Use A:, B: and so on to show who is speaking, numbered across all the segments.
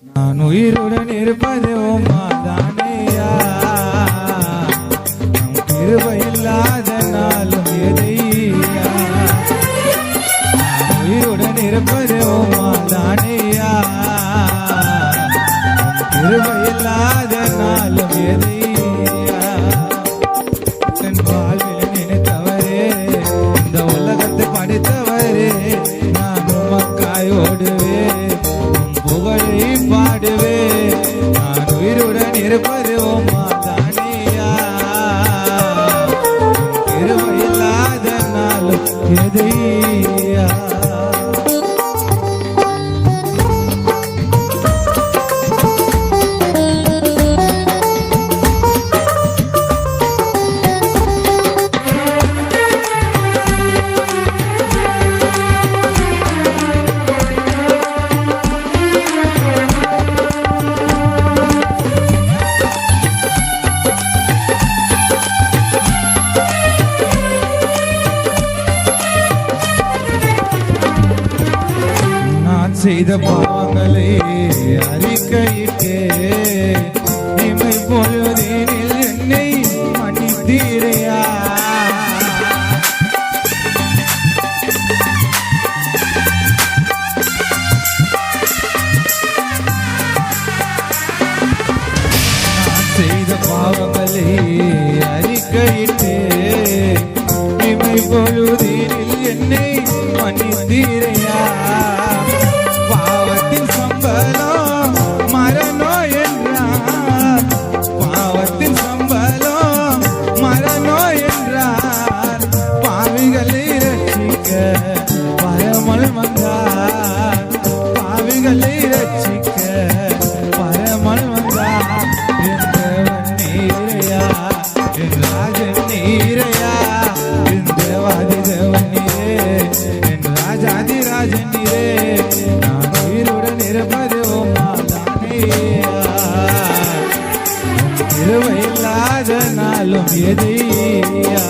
A: நான் உயிருடன் இருப்பது உம்மாதானேயா, நம் கிருபை இல்லாத நாளும் எதையா. நான் உயிருடன் இருப்பது உம்மாதானேயா, நம் கிருபை இல்லாத நாளும் எதையா. என் வாழ்வில் நினைத்தவரே, இந்த உலகத்தை படைத்தவரே, நான் உமக்காய் ஓடுவேன், புகழை பாடுவே. நான் உயிருடன் இருப்பது உம்மாதானேயா, கிருபை இல்லாத நாளும் எதையா. செய்த பாவங்களை அறிக்கையிட்டே, இமை பொழுதினில் என்னை மன்னித்தீரையா. நான் செய்த பாவங்களை அறிக்கையிட்டே, இமை பொழுதினில் என்னை மன்னித்தீரையா. பாவத்தின் சம்பளம் மரணம் என்றார், பாவத்தின் சம்பளம் மரணம் என்றார். பாவிகளை ரட்சிக்க பரமல் வந்தார், பாவிகளை ரட்சிக்க பரமல் வந்தார். என்றவன் நீரையா, என் ராஜன் நீரையா, இந்த வாதிதவன் நீரே, என் ராஜாதி ராஜன் நீரே. கிருபை இல்லாத நாளும் எதையா.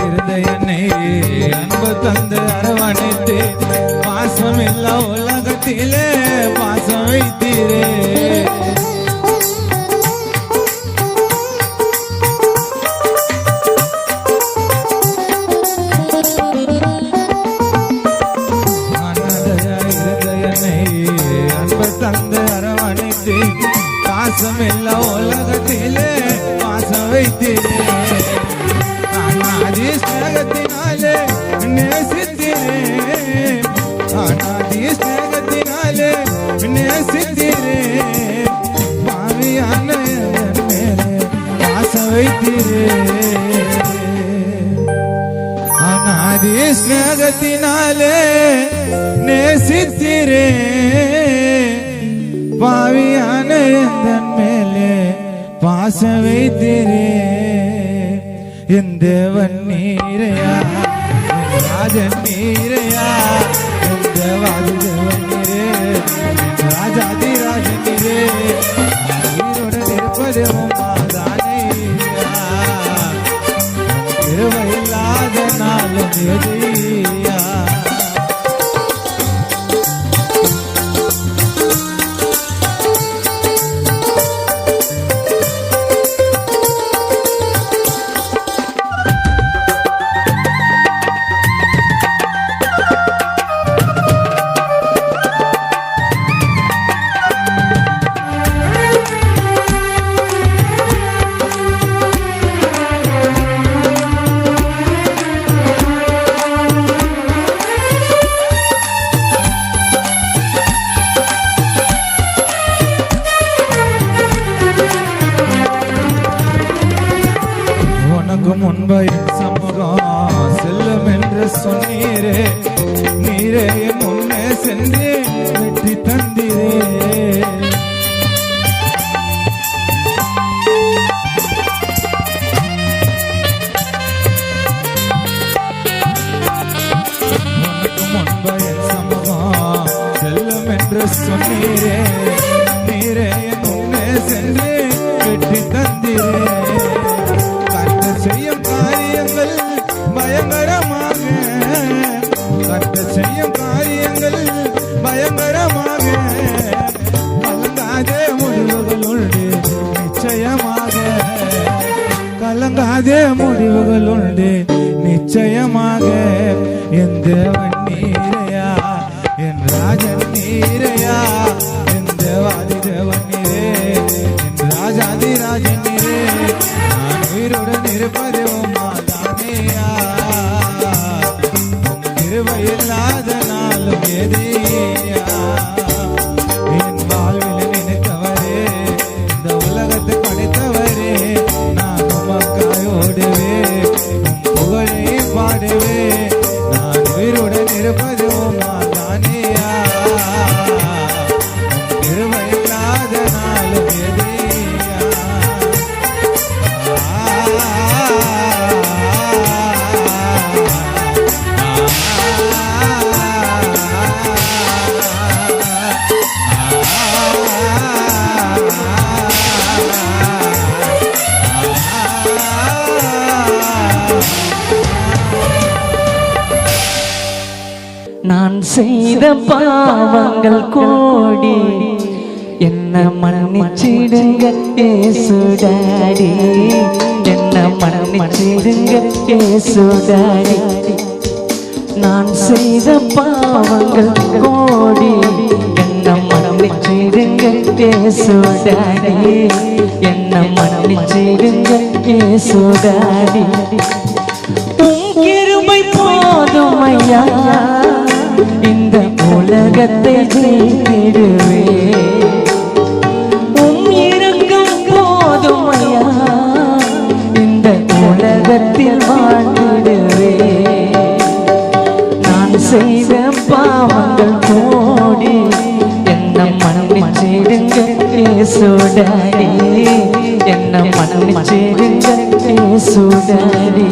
A: இருந்த என்னை அன்பு தந்து அரவணைத்து, பாசம் இல்லா உலகத்திலே பாசம் வைத்தீரே. இருந்த என்னை அன்பு தந்து அரவணைத்து, பாசம் இல்லா உலகத்திலே பாசம் வைத்தீரே. அநாதி ஸ்நேகத்தினாலே நேசித்தீரே, அநாதி ஸ்நேகத்தினாலே நேசித்தீரே. பாவியான என் மேலே பாசம் வைத்தீரே, அநாதி ஸ்நேகத்தினாலே நேசித்தீரே. பாவியான என் மேலே பாசம் வைத்தீரே. என் தேவன் நீரையா, என் ராஜன் நீரையா, என் தேவாதி தேவன் நீரே, ராஜாதி ராஜன் நீரே. உயிருடன் இருப்பது உம்மாதானேயா, கிருபை இல்லாத நாளும் எதையா. சமூகம் செல்லும் என்று சொன்னீரே, நீரே முன்னே சென்று வெற்றி சமூகம் செல்லும் என்று சொன்னீரே, நீரே என் முன்னே சென்று வெற்றி தந்தீரே. கர்த்தர் செய்யும் காரியங்கள் பயங்கரமாக, கர்த்தர் செய்யும் காரியங்கள் பயங்கரமாக, கலங்காதே முடிவுகள் உண்டு நிச்சயமாக, கலங்காதே முடிவுகள் உண்டு நிச்சயமாக. என் தேவன் நீரையா, என் ராஜன் நீரையா, என் தேவாதி தேவன் நீரே, என் ராஜாதி ராஜன் நீரே. நான் உயிருடன் இருப்பது உம்மாதானேயா, உம் கிருபை இல்லாத நாளும் எதையா. என் வாழ்வில் நினைத்தவரே, இந்த உலகத்தை படைத்தவரே, நான் உமக்காய் ஓடுவே, உம் புகழை பாடுவே. நான் உயிருடன் இருப்பது உம்மாதானேயா, உம் கிருபை இல்லாத நாளும் எதையா.
B: நான் செய்த பாவங்கள் கோடி, என்ன மன்னிச்சிடுங்க இயேசு டாடி, என்ன மன்னிச்சிடுங்க இயேசு டாடி. நான் செய்த பாவங்கள் கோடி, என்ன மன்னிச்சிடுங்க இயேசு டாடி, என்ன மன்னிச்சிடுங்க இயேசு டாடி. உம் கிருபை போதும் ஐயா, இந்த உலகத்தை ஜெயித்திடுவே. உம் இரக்கம் போதும் ஐயா, இந்த உலகத்தில் வாழ்ந்திடுவே. நான் செய்த பாவங்கள் கோடி, என்ன மன்னிச்சிடுங்க இயேசு டாடி, என்ன மன்னிச்சிடுங்க இயேசு டாடி.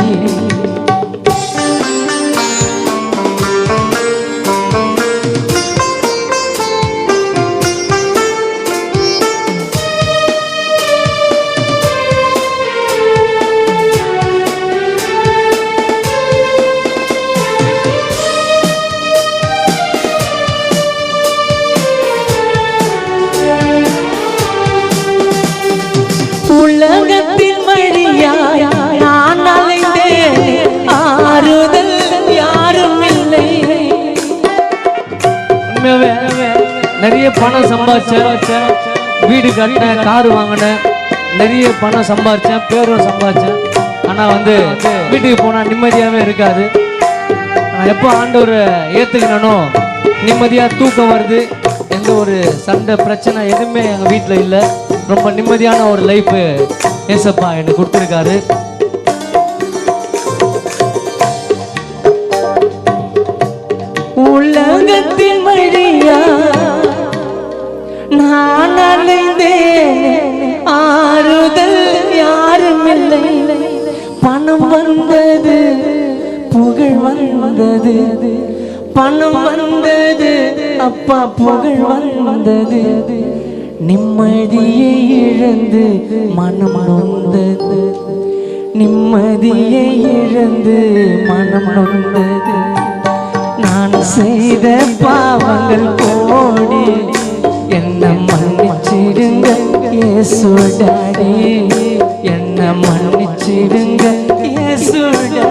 B: உலகத்தில் வழியாய் நான் அலைந்தேன், ஆறுதல் யாரும் இல்லை.
C: நிறைய பணம் சம்பாதிச்சேன், வீடு கட்டினேன், காரு வாங்கினேன், நிறைய பணம் சம்பாதிச்சேன், பேரும் சம்பாதிச்சேன். ஆனால் வீட்டுக்கு போனால் நிம்மதியாகவே இருக்காது. நான் எப்போ ஆண்டவரை ஏற்றுக்கணோ நிம்மதியாக தூக்கம் வருது. எந்த ஒரு சண்டை பிரச்சனை எதுவுமே எங்கள் வீட்டில் இல்லை. ரொம்ப நிம்மதியான ஒரு லைஃப் ஏசப்பா எனக்கு கொடுத்துருக்காரு.
B: உலகத்தின் வழியா நான் அலைந்தேன், ஆறுதல் யாரும் இல்லை. பணம் வந்தது, புகழ் வந்தது, பணம் வந்தது, அப்பா புகழ் வந்தது. நிம்மதியை இழந்து மனம் நொந்தது, நிம்மதியை இழந்து மனம் நொந்தது. நான் செய்த பாவங்கள் கோடி, என்ன மன்னிச்சிடுங்க இயேசு டாடி, என்ன மன்னிச்சிடுங்க இயேசு டாடி.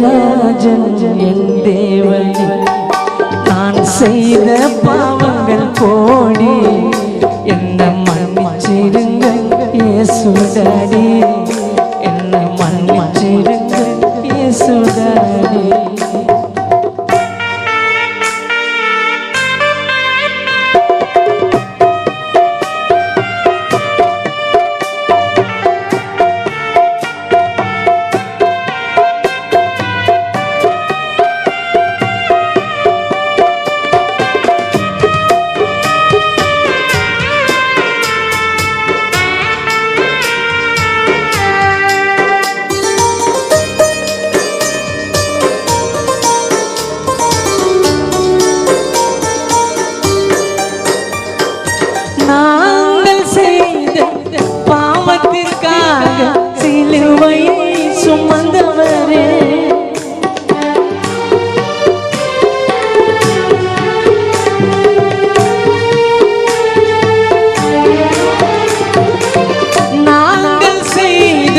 B: நடராஜன் என் தேவனே, நான் செய்த பாவங்கள் கோடி, என்ன மன்னிச்சிடுங்க இயேசுடாடி, என்ன மன்னிச்சிடுங்க இயேசுடாடி. நாங்கள் செய்த பாவத்திற்காக சிலுவையை சுமந்தவரே, நாங்கள் செய்த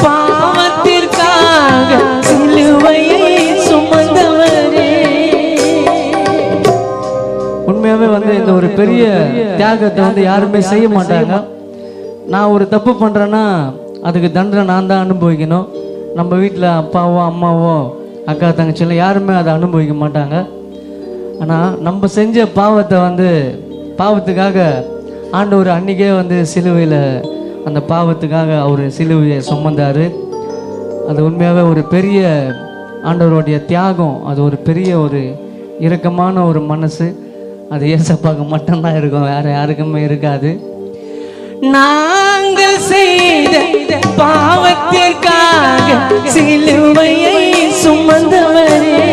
B: பாவத்திற்காக சிலுவையை சுமந்தவரே.
C: உண்மையாவே வந்து இந்த ஒரு பெரிய தியாகத்தை வந்து யாருமே செய்ய மாட்டாங்க. நான் ஒரு தப்பு பண்றேன்னா அதுக்கு தண்டனை நான் தான் அனுபவிக்கணும். நம்ம வீட்டில் அப்பாவோ அம்மாவோ அக்கா தங்கச்சியெல்லாம் யாருமே அதை அனுபவிக்க மாட்டாங்க. ஆனால் நம்ம செஞ்ச பாவத்தை வந்து பாவத்துக்காக ஆண்டவர் அன்றைக்கே வந்து சிலுவையில் அந்த பாவத்துக்காக அவர் சிலுவையை சுமந்தார். அது உண்மையாகவே ஒரு பெரிய ஆண்டவருடைய தியாகம். அது ஒரு பெரிய ஒரு இரக்கமான ஒரு மனசு. அது ஏசப்பாக்கு மட்டும்தான் இருக்கும், வேற யாருக்குமே இருக்காது.
B: நாங்கள் செய்த பாவத்திற்காக சிலுவையை சுமந்தவரே,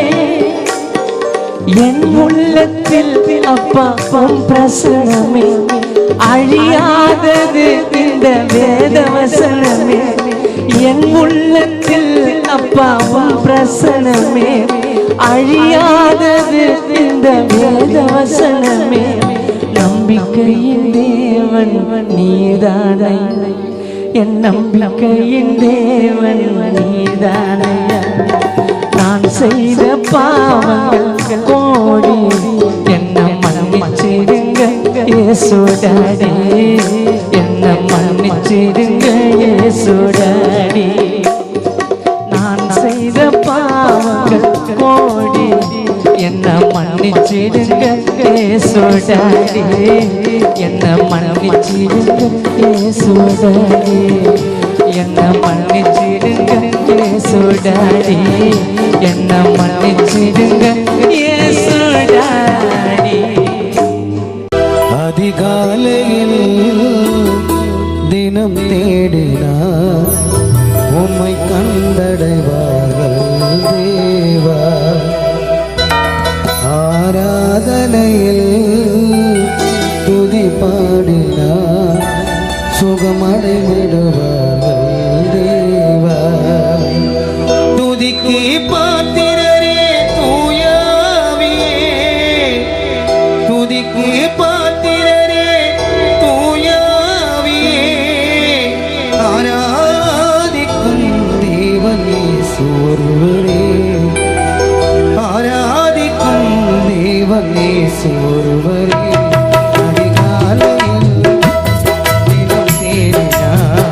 B: என் உள்ளத்தில் அப்பா உம் பிரசனமே, அழியாதது இந்த வேத வசனமே, என் உள்ளத்தில் அப்பா உம் பிரசனமே, அழியாதது இந்த வேத வசனமே, நம்பிக்கையின் தேவன் நீதானை, என் நம்பிக்கையின் தேவன் நீதானை, நான் செய்த பாவங்கள் கோடி, என்ன மன்னிச்சிடுங்க இயேசுடாடி, என்ன மன்னிச்சிடுங்க இயேசுடாடி, நான் செய்த பாவங்கள் கோடி, என்ன மன்னிச்சிடுங்க இயேசுடாடி, என்ன மன்னிச்சிடுங்க இயேசுடாடி, என்ன மன்னிச்சிடுங்க இயேசுடாடி, என்ன மன்னிச்சிடுங்க இயேசுடாடி.
A: அதிகாலையில் தினம் தேடினார் உம்மை கண்டடைவார்கள் தேவா, ஆராதனையில் துதி பாடினார் சுகமடைவிடுவார்கள் தேவா, துதிக்கு பாத்திரரே தூயாவியே, துதிக்கு பாத்திரரே தூயாவியே, ஆராதிக்கும் தேவன் இயேசு ஒருவரே, ஆராதிக்கும் தேவன் இயேசு ஒருவரே, அதிகாலையில் தினம் தேடினார்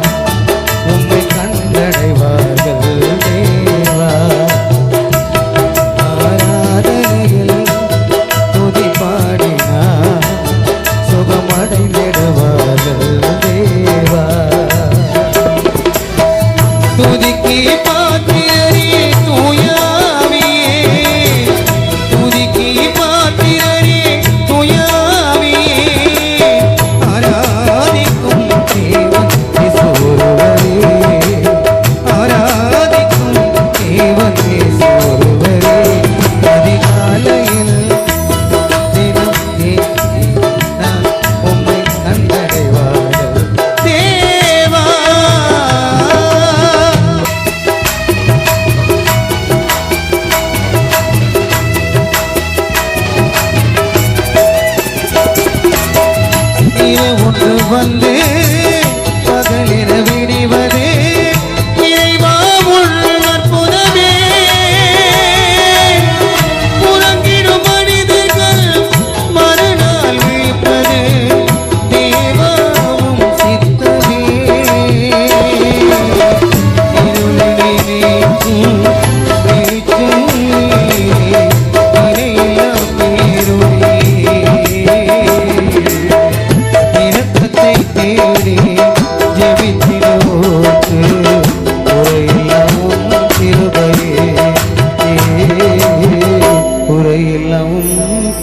A: உரையெல்லாம்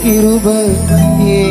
A: கிருபையே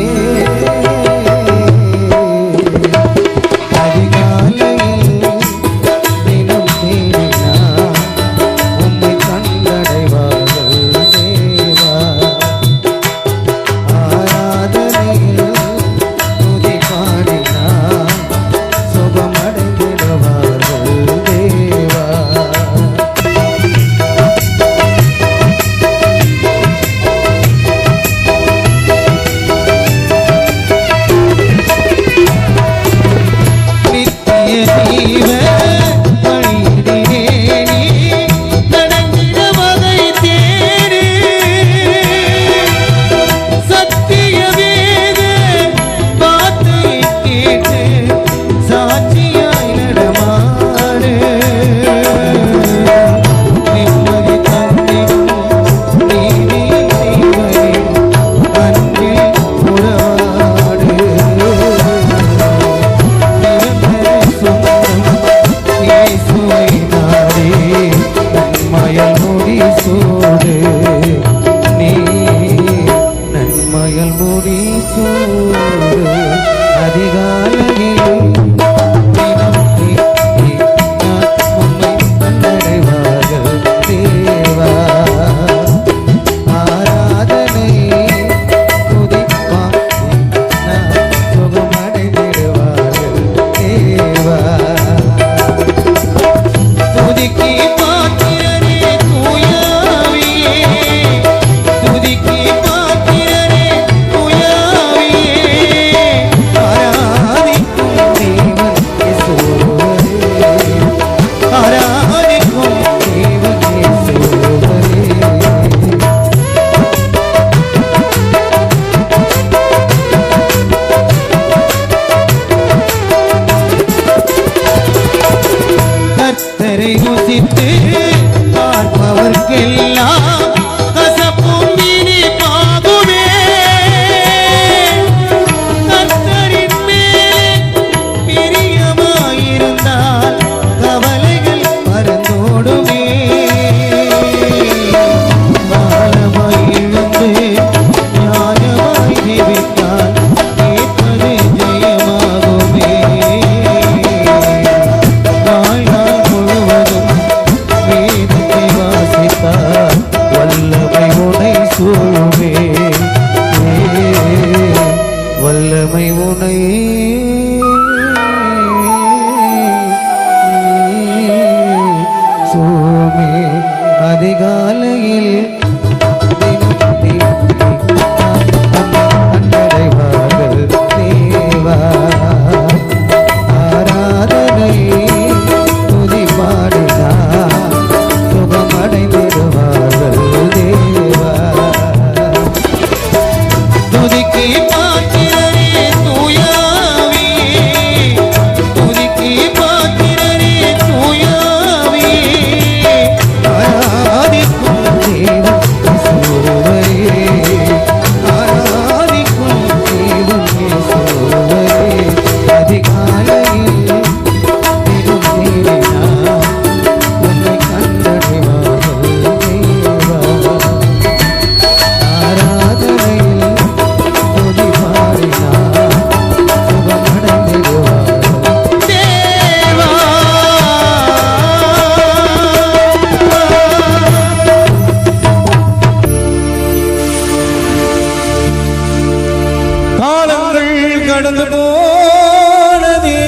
B: கடந்து போனதே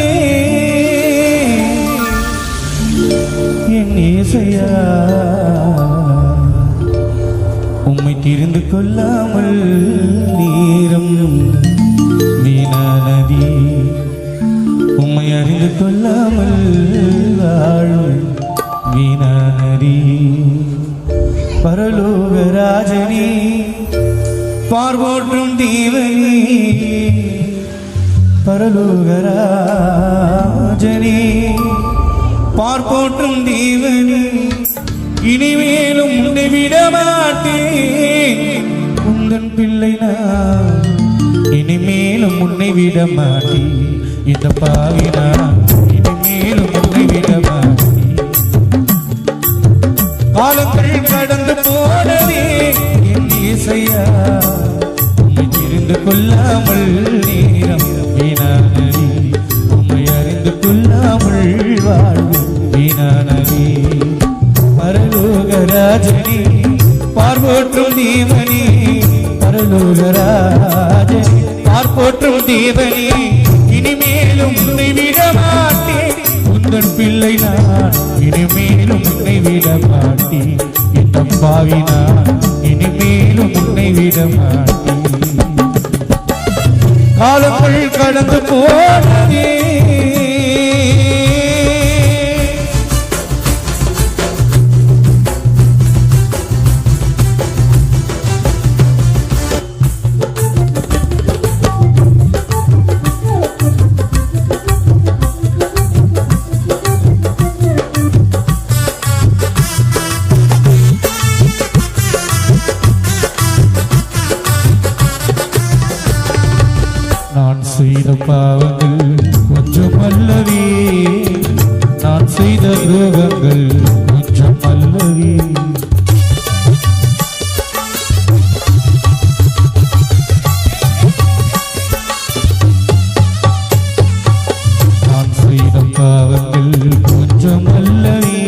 B: என் இசையா, உம்மை தெரிந்து கொள்ளாமல் நீரம் வீணானதி, உம்மை அறிந்து கொள்ளாமல் வாழும் வீணானதி. பரலோக ராஜனே, பார்வோற்றும் தீவனே, பரலோக ராஜனே, பார்ப்போற்றும் தீவனே, இனிமேலும் உன்னை விட மாட்டேன், உந்தன் பிள்ளை நான் இனிமேலும் உன்னை விட மாட்டேன், இந்த பாவி நான் இனிமேலும் உன்னை விட மாட்டேன். காலங்கள் கடந்து போனது ஏசையா உம்மை தெரிந்து கொள்ளாமல் நேரம் வீணானதே உம்மை அறிந்து கொள்ளாமல் வாழ்வு வீணானதே பரலோகராஜனே பார்வோற்றும் தேவனே பரலோகராஜனே பார்ப்போற்றும் தேவனே இனிமேலும் உன்னை விட மாட்டேன் உந்தன் பிள்ளை நான் இனிமேலும் உன்னை விட மாட்டேன் இந்த பாவி நான் இனிமேலும் உன்னை விட மாட்டேன் காலங்கள் கடந்து போனதே நான் செய்த பாவங்கள் கொஞ்சம் அல்லவே நான் செய்த துரோகங்கள் கொஞ்சம் அல்லவே நான் செய்த பாவங்கள் கொஞ்சம் அல்லவே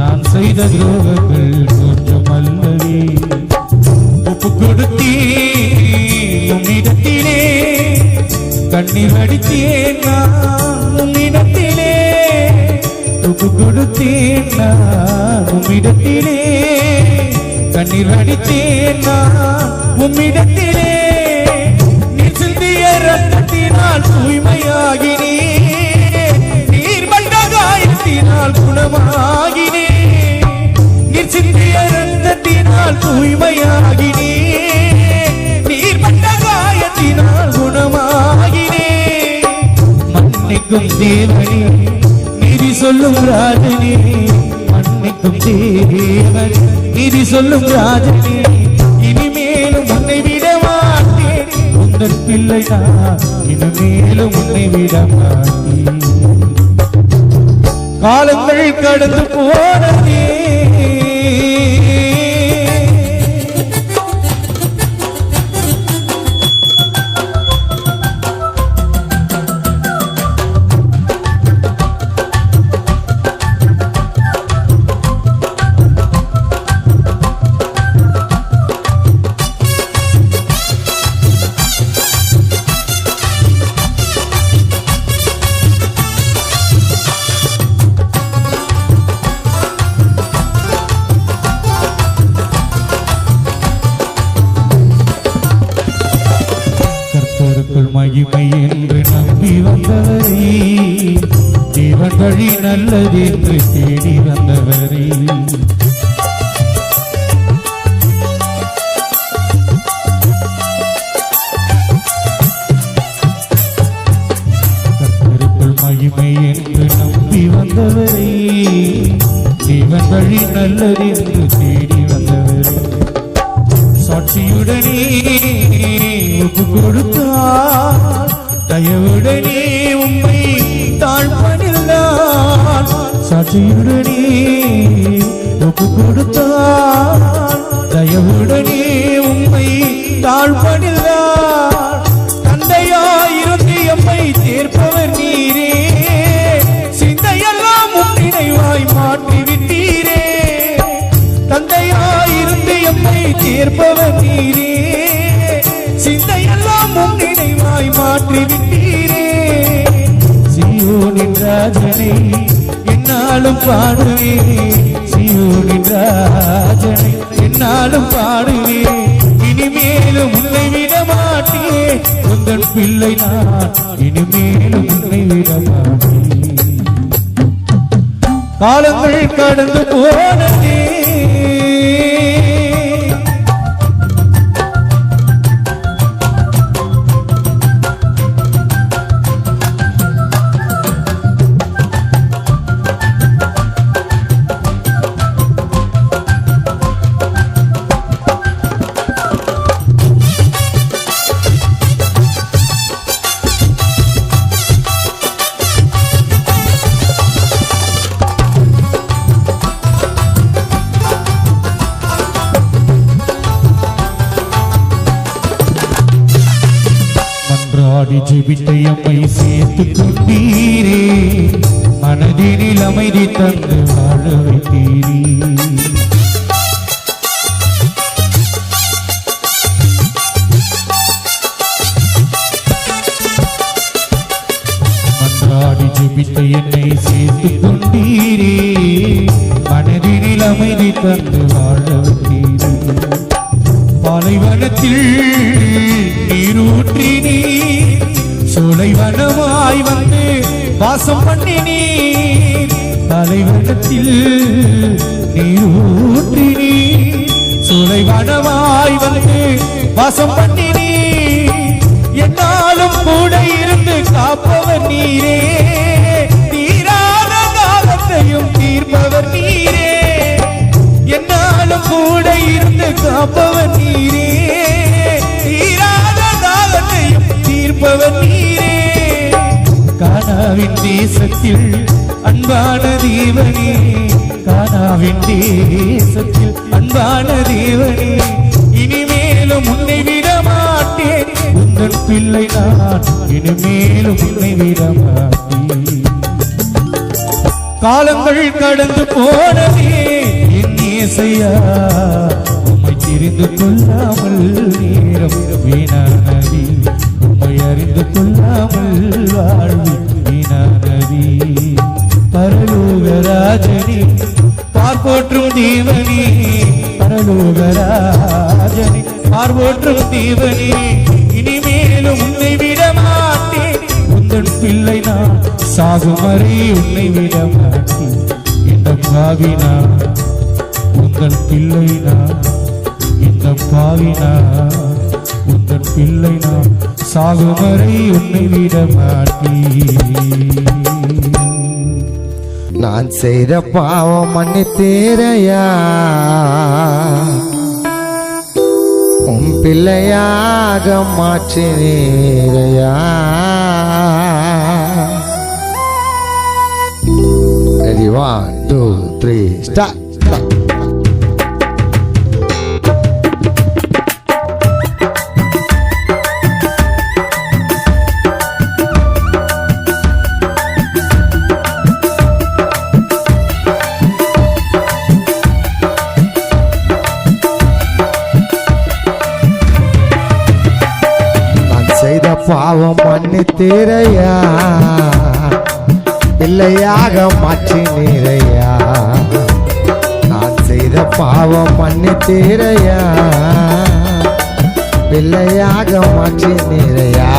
B: நான் செய்த துரோகங்கள் கொஞ்சம் அல்லவே ஒப்பு கொடுத்தே உன்னிடத்திலே கண்ணீர் வடித்தேன் நான் உன்னிடத்திலே ஒப்பு கொடுத்தேன் நான் உன்னிடத்திலே கண்ணீர் வடித்தேன் நான் உன்னிடத்திலே நீர் சிந்திய ரத்தத்தினால் தூய்மையாகினே நீர் மண்ட காயத்தினால் குணமாகினே நீர் சிந்திய ரத்தத்தினால் தூய்மையாகினே குணமாகினே மன்னிக்கும் தேவனே நீதி சொல்லும் ராஜனே மன்னிக்கும் தேவன் நீதி சொல்லும் ராஜனே இனிமேலும் உன்னை விட மாட்டேன் உந்தன் பிள்ளை நான் இனிமேலும் உன்னை விட மாட்டேன் காலங்கள் கடந்து போனதே மகிமை என்று நம்பி வந்தவரே தேவன் வழி நல்லது என்று தேடி வந்தவரே கர்த்தருக்குள் மகிமை என்று நம்பி வந்தவரே தேவன் வழி நல்லது என்று தேடி வந்தவரே சாட்சியுடனே ஒப்பு கொடுத்தார் தயவுடனே உம்மை தாழ்பணிந்தார் சாட்சியுடனே ஒப்பு கொடுத்தார் தயவுடனே உம்மை தாழ்பணிந்தார் தந்தையாயிருந்து எம்மை தேர்ப்பவர் நீரே சிந்தையெல்லாம் உம் நினைவாய் மாற்றிவிட்டீரே தந்தையாயிருந்து எம்மை தேர்ப்பவர் நீரே சிந்தையெல்லாம் உம் நினைவாய் மாற்றிவிட்டீரே சீயோனின் ராஜனை என்னாலும் பாடுவே சீயோனின் ராஜனை என்னாலும் பாடுவே இனிமேலும் உன்னை விட மாட்டேன் உந்தன் பிள்ளை நான் இனிமேலும் உன்னை விட மாட்டேன் காலங்கள் கடந்து போனதே மன்றாடி ஜெபித்த எம்மை சேர்த்து கொண்டீரே மனதினில் அமைதி தந்து வாழ வைத்தீரே மன்றாடி ஜெபித்த என்னை சேர்த்து கொண்டீரே மனதினில் அமைதி தந்து வாழ வைத்தீரே பாலைவனத்தில் நீரூற்றி நீர் சோலைவனமாய் வந்து வாசம் பண்ணி நீர் பாலைவனத்தில் நீரூற்றி நீர் சோலைவனமாய் வந்து வாசம் பண்ணி நீர் என்னாலும் கூட இருந்து காப்பவர் நீரே தீராத தாகத்தையும் தீர்ப்பவர் நீரே என்னாலும் கூட இருந்து காப்பவர் நீரே தீராத தாகத்தையும் தீர்ப்பவர் நீரே கானாவின் தேசத்தில் அன்பான தேவனே கானாவின் தேசத்தில் அன்பான தேவனே இனிமேலும் உன்னை விட மாட்டேன் உந்தன் பிள்ளை நான் இனிமேலும் உன்னை விட மாட்டேன் காலங்கள் கடந்து போனதே என் இயேசையா உம்மை தெரிந்து கொள்ளாமல் நேரம் வீணானதே உம்மை அறிந்து கொள்ளாமல் வாழ்வு வீணானதே பரலோகராஜனே பார்ப்போற்றும் தேவனே பரலோகராஜனே பார்ப்போற்றும் தேவனே இனிமேலும் உன்னை விட மாட்டேன் உந்தன் பிள்ளை நான் சாகும் வரை உன்னை விட மாட்டேன் இந்த பாவினா உந்தன் பிள்ளை நான் இந்த பாவினா உந்தன் பிள்ளை நான் சாகும் வரை உன்னை விட மாட்டேன்
A: நான் செய்த பாவம் மன்னித்தீரையா உன் பிள்ளையாக மாற்றினீரையா Ready, 1, 2, 3, start. பாவம் மன்னித்தீரையா பிள்ளையாக மாற்றினீரையா நான் செய்த பாவம் மன்னித்தீரையா பிள்ளையாக மாற்றினீரையா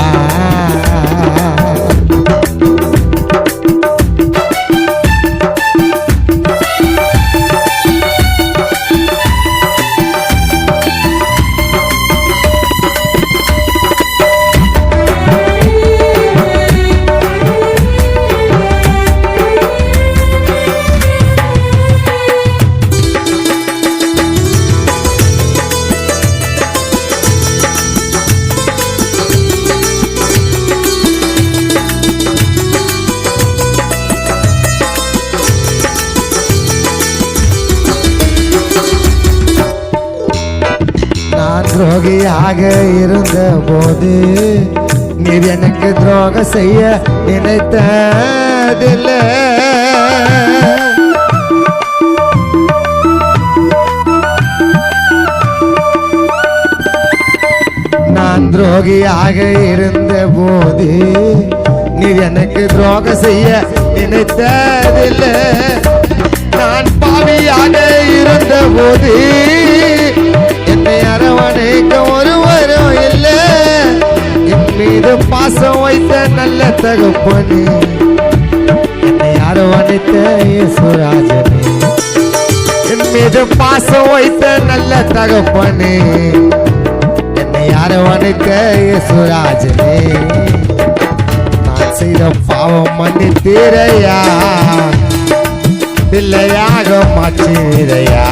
A: துரோகியாக இருந்த போது நீர் எனக்கு துரோகம் செய்ய நினைத்ததில்லை நான் துரோகியாக இருந்த போது நீர் எனக்கு துரோகம் செய்ய நினைத்ததில்லை நான் பாவியாக இருந்த போது என்னை அரவணைக்க ஒருவரும் இல்லை என் மீது பாசம் வைத்த நல்ல தகப்பனே என்னை அரவணைத்த இயேசுராஜனே என் மீது பாசம் வைத்த நல்ல தகப்பனே என்னை அரவணைத்த இயேசுராஜனே நான் செய்த பாவம் மன்னித்தீரையா பிள்ளையாக மாற்றீரையா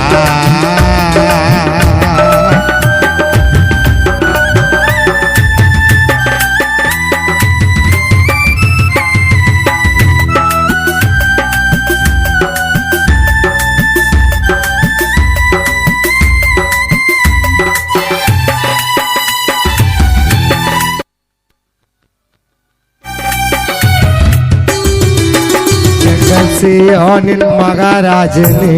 A: சியோனின் மகாராஜனே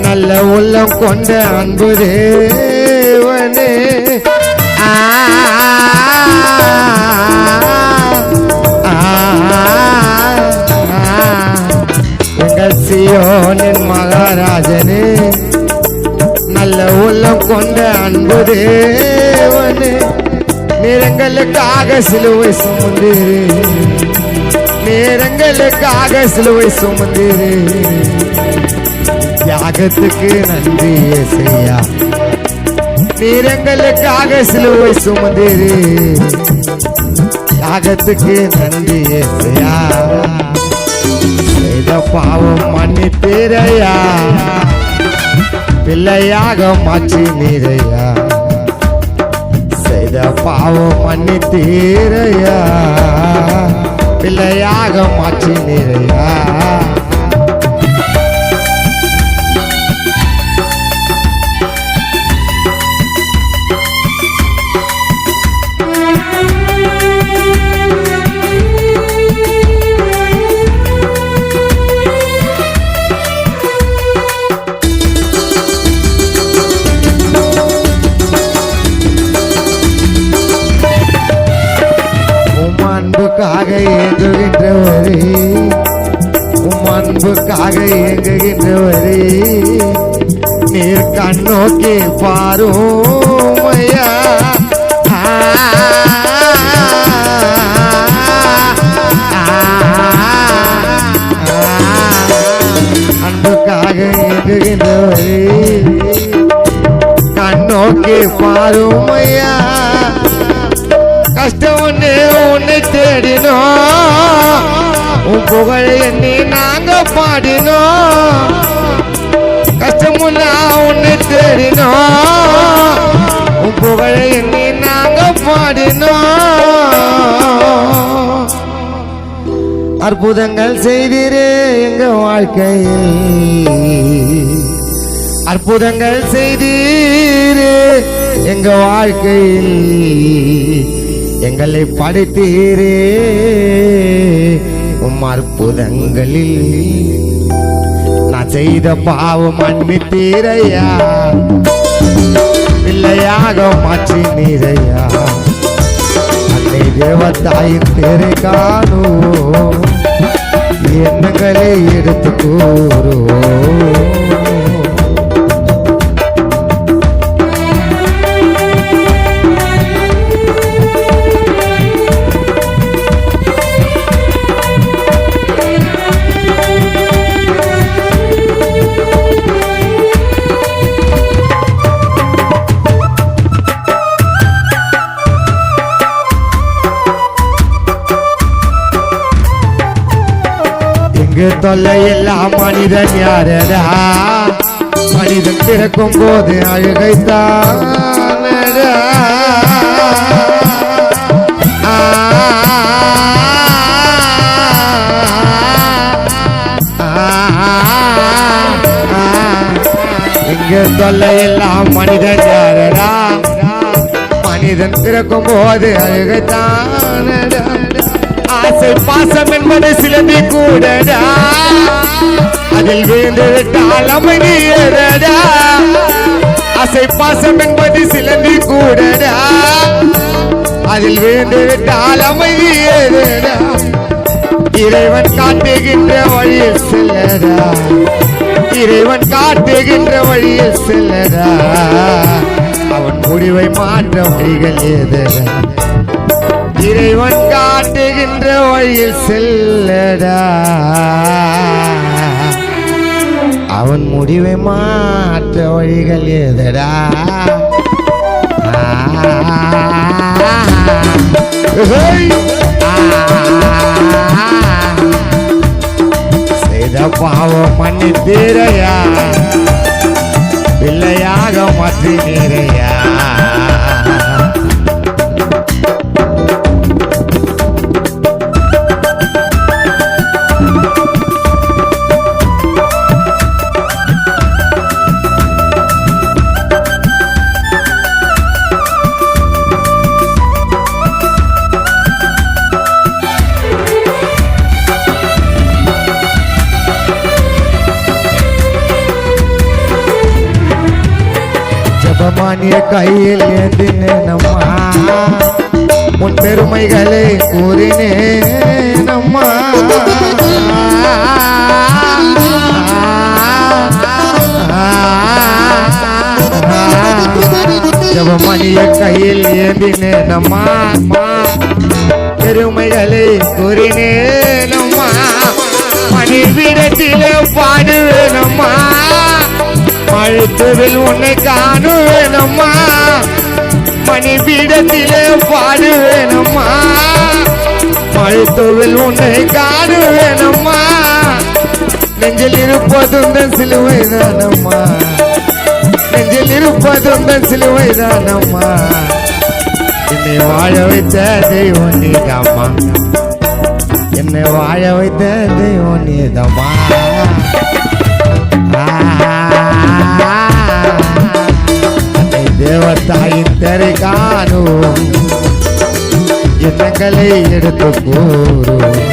A: நல்ல உள்ளம் கொண்ட அன்பு தேவனே எங்கள் சியோனின் மகாராஜனே நல்ல உள்ளம் கொண்ட அன்பு தேவனே நேரங்களுக்காக சிலுவை சுமந்தீரே நேரங்களுக்காக சிலுவை சுமந்தீரே தியாகத்துக்கு நன்றி இயேசையா நேரங்களுக்காக சிலுவை சுமந்தீரே தியாகத்துக்கு நன்றி இயேசையா செய்த பாவம் மன்னித்தீரையா பிள்ளையாக மாற்றி நீரையா செய்த பாவம் மன்னித்தீரையா பிள்ளையாக மாற்றி நீரையா அன்புக்காக ஏங்குகின்றவரே அன்புக்காக ஏங்குகின்றவரே நீர் கண்ணோக்கி பாருமையா அன்புக்காக ஏங்குகின்றவரே கண்ணோக்கி பாருமையா கஷ்டம் ஒன்று உன்னை தேடினோம் உன் புகழ் எண்ணி நாங்க பாடினோம் கஷ்டம் உன்னை தேடினோம் உன் புகழ் எண்ணி நாங்க பாடினோம் அற்புதங்கள் செய்தீரே எங்க வாழ்க்கையில் அற்புதங்கள் செய்தீரே எங்க வாழ்க்கையில் எங்களை படைத்தீரே உம் அற்புதங்களில் நான் செய்த பாவம் மன்னித்தீரையா பிள்ளையாக மாற்றி நீரையா அன்னை தேவதாயின் தேரை காணோ எண்ணங்களை எடுத்து கூறோ தொல்லை எல்லாம் மனிதன் யாரடா மனிதன் பிறக்கும் போது அழுகைத்தானடா இங்க தொல்லை எல்லாம் மனிதன் யாரடா மனிதன் பிறக்கும் போது அழுகைத்தானடா ஆசை பாசம் என்பது சிலந்தி கூடடா அதில் வீழ்ந்து விட்டால் அமைதியடா ஆசை பாசம் என்பது சிலந்தி கூடடா அதில் வீழ்ந்து விட்டால் அமைதியடா இறைவன் காட்டுகின்ற வழியில் செல்லடா இறைவன் காட்டுகின்ற வழியில் செல்லடா அவன் முடிவை மாற்ற வழிகள் ஏதடா இறைவன் காட்டுகின்ற வழியில் செல்லடா அவன் முடிவை மாற்ற வழிகள் ஏதடா செய்த பாவம் மன்னித்தீரையா பிள்ளையாக மாற்றி நீரையா ஜபமானிய கையில் ஏந்தினேனம்மா உன் பெருமைகளை கூறினேனம்மா ஜபமானிய கையில் ஏந்தினேனம்மா பெருமைகளை கூறினேனம்மா மணிவிடத்திலே பாடுவேனம்மா மழுத்துவில் உன்னை காணுவேனம்மா மணிவிடத்திலே பாடுவேனம்மா மழுத்துவில் உன்னை காணுவேனம்மா நெஞ்சில் இருப்பதும் தன் சிலுவைதானம்மா நெஞ்சில் இருப்பதும் தன் சிலுவைதானம்மா என்னை வாழ வைத்த தெய்வம் நீதாம்மா என்னை வாழ வைத்த தெய்வம் நீதாம்மா தேவத்தாயின் தெரை காணும் எண்ணங்களை எடுத்து கூறும்